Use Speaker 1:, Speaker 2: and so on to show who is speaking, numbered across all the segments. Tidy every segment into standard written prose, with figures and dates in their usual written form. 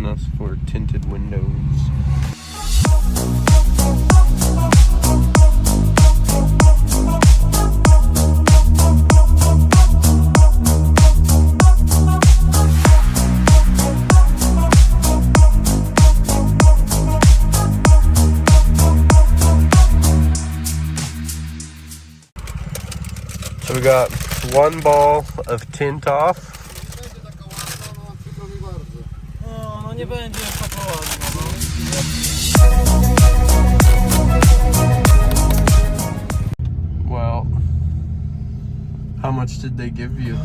Speaker 1: on us for tinted windows. So we got one ball of tint off.
Speaker 2: No nie będzie taka ładna, no.
Speaker 1: Well, how much did they give you?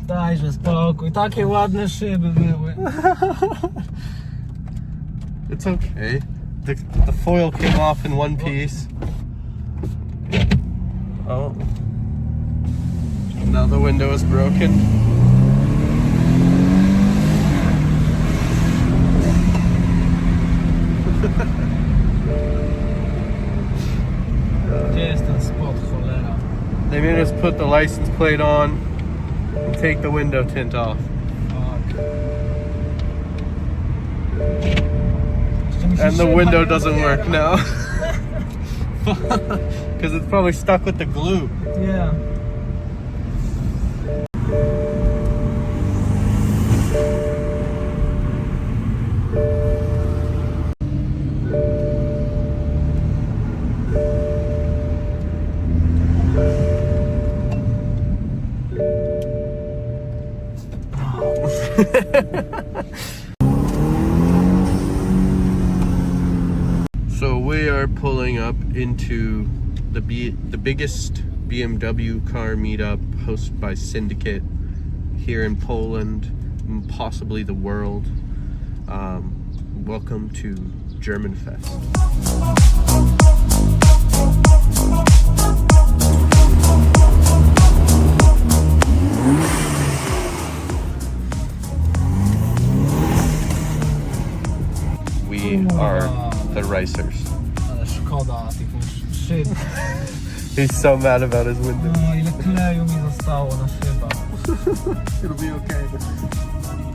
Speaker 2: Dajże spokój, takie ładne szyby były.
Speaker 1: It's okay. The foil came off in one piece. Oh. Now the window is broken.
Speaker 2: Gdzie jest ten spot, cholera?
Speaker 1: They made us put the license plate on and take the window tint off. And the window doesn't work now. Because it's probably stuck with the glue.
Speaker 2: Yeah.
Speaker 1: So we are pulling up into the biggest BMW car meetup hosted by Syndykat here in Poland, and possibly the world. Welcome to GermanFest. We are the racers.
Speaker 2: Ale szkoda tych szyb.
Speaker 1: He's so mad about his window.
Speaker 2: No, ile kleju mi zostało na szybach.
Speaker 1: It'll be okay.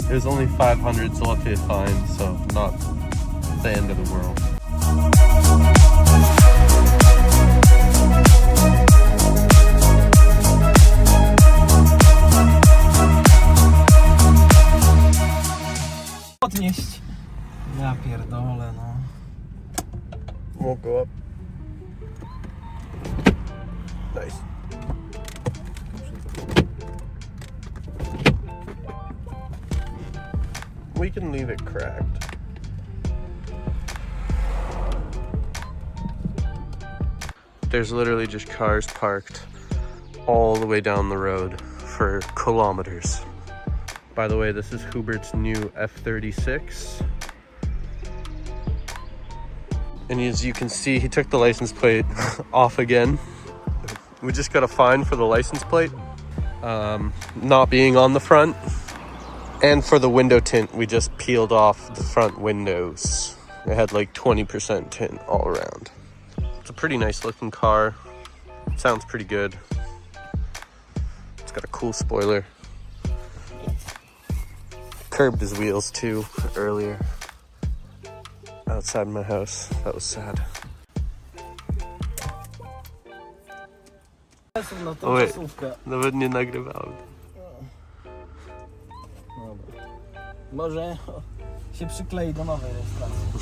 Speaker 1: There's only 500 zloty fine, so not the end of the world.
Speaker 2: Podnieść. Ja pierdolę, no.
Speaker 1: Won't go up. Nice. We can leave it cracked. There's literally just cars parked all the way down the road for kilometers. By the way, this is Huberts' new F36. And as you can see, he took the license plate off again. We just got a fine for the license plate not being on the front. And for the window tint, we just peeled off the front windows. It had like 20% tint all around. It's a pretty nice looking car. It sounds pretty good. It's got a cool spoiler. Curbed his wheels too earlier. Outside my house. That was sad. O wait, nawet nie nagrywałem.
Speaker 2: Dobra. Może się przyklei do nowej rejestracji.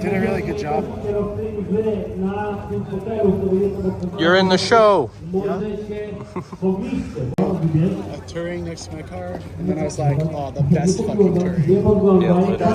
Speaker 3: Did a really good job.
Speaker 1: You're in the show.
Speaker 3: Touring next to my car, and then I was like, oh, the best fucking touring.
Speaker 1: Yeah, literally.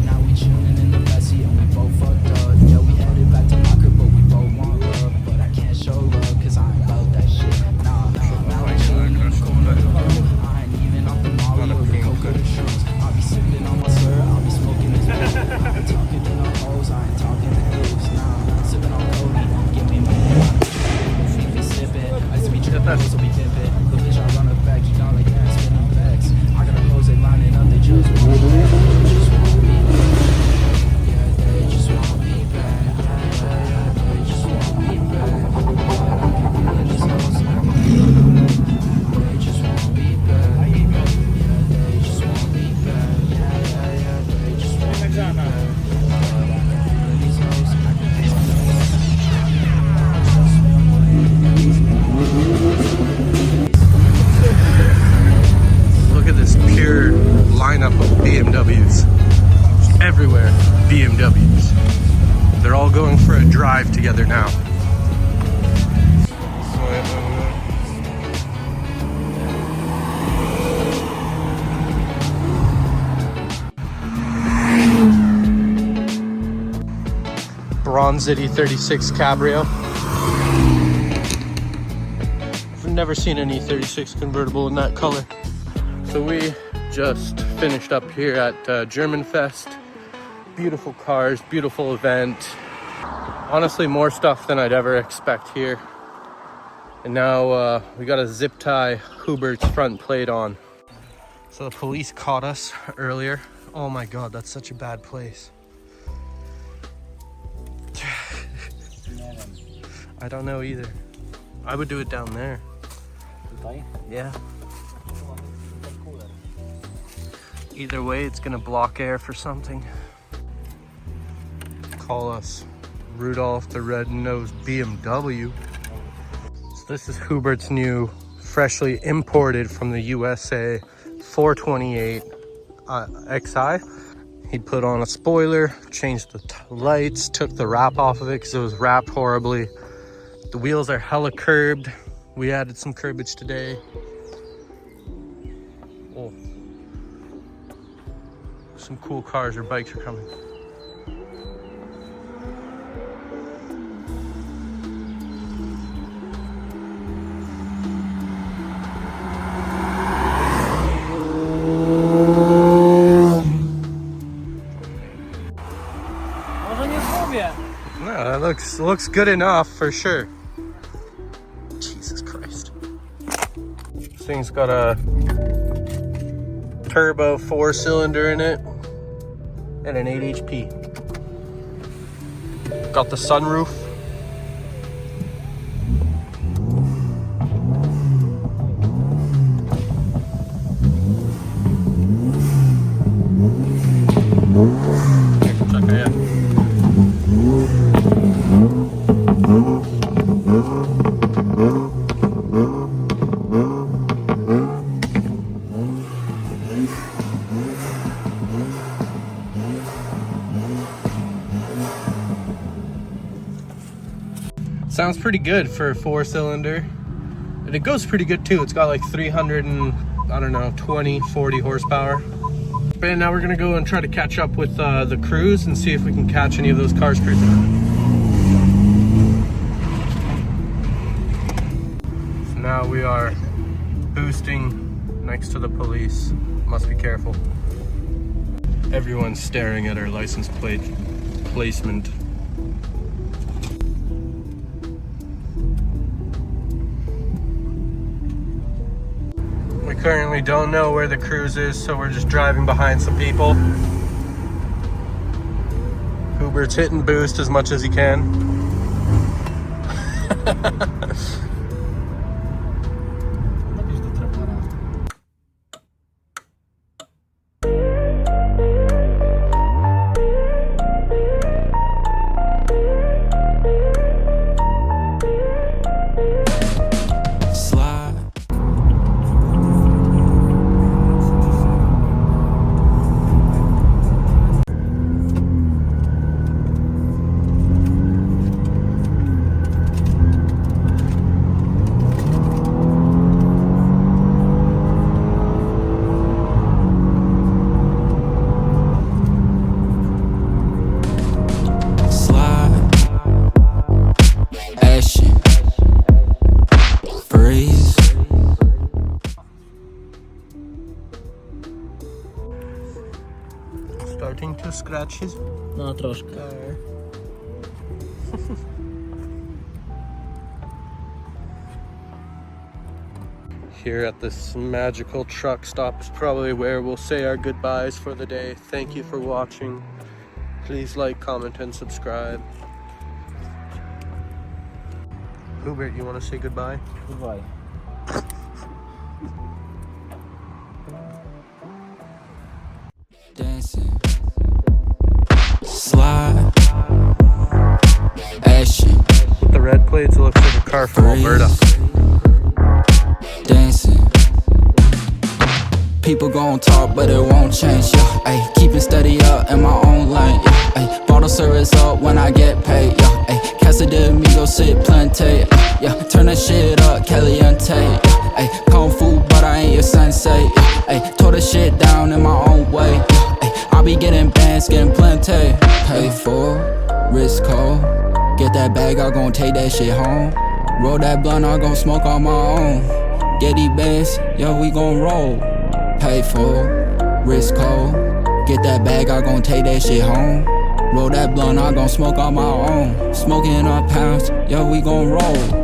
Speaker 4: Now we chillin' in the backseat and we both fucked up. Yeah, we headed back to my
Speaker 1: going for a drive together now. Bronzity 36 Cabrio. I've never seen any 36 convertible in that color. So we just finished up here at GermanFest. Beautiful cars, beautiful event. Honestly, more stuff than I'd ever expect here. And now we got a zip tie Huberts front plate on. So the police caught us earlier. Oh my God, that's such a bad place. I don't know either. I would do it down there. Yeah. Either way, it's gonna block air for something. Call us Rudolph the Red-Nosed BMW. So this is Hubert's new, freshly imported from the USA 428 XI. He put on a spoiler, changed the lights, took the wrap off of it because it was wrapped horribly. The wheels are hella curbed. We added some curbage today. Oh. Some cool cars or bikes are coming. No, that looks good enough for sure. Jesus Christ. This thing's got a turbo 4-cylinder in it and an 8 HP. Got the sunroof. Check it out. Sounds pretty good for a 4-cylinder, and it goes pretty good too. It's got like 300 and I don't know, 40 horsepower. And now we're gonna go and try to catch up with the crews and see if we can catch any of those cars cruising. So now we are boosting next to the police. Must be careful. Everyone's staring at our license plate placement. We currently don't know where the cruise is, so we're just driving behind some people. Hubert's hitting boost as much as he can. Starting to scratch his...
Speaker 2: No, troszkę.
Speaker 1: Here at this magical truck stop is probably where we'll say our goodbyes for the day. Thank you for watching. Please like, comment, and subscribe. Hubert, you want to say goodbye?
Speaker 2: Goodbye.
Speaker 4: Dancing, slide, action.
Speaker 1: With the red plates, it looks like a car from Alberta.
Speaker 4: Dancing. People gon' talk, but it won't change. Yeah, ay, keep it steady up in my own lane. Yeah, ay, Auto service up when I get paid, yeah. Ayy, Casa de Amigo, sit plante, yeah. Turn that shit up, Caliente, yeah. Ayy, Kung Fu, but I ain't your sensei, yeah. Ayy, tore the shit down in my own way, yeah. Ayy, I be getting bands, getting plenty. Pay for, risk cold. Get that bag, I gon' take that shit home. Roll that blunt, I gon' smoke on my own. Get these bands, yeah, we gon' roll. Pay for, risk cold. Get that bag, I gon' take that shit home. Roll that blunt, I gon' smoke on my own. Smoking up pounds, yeah, we gon' roll.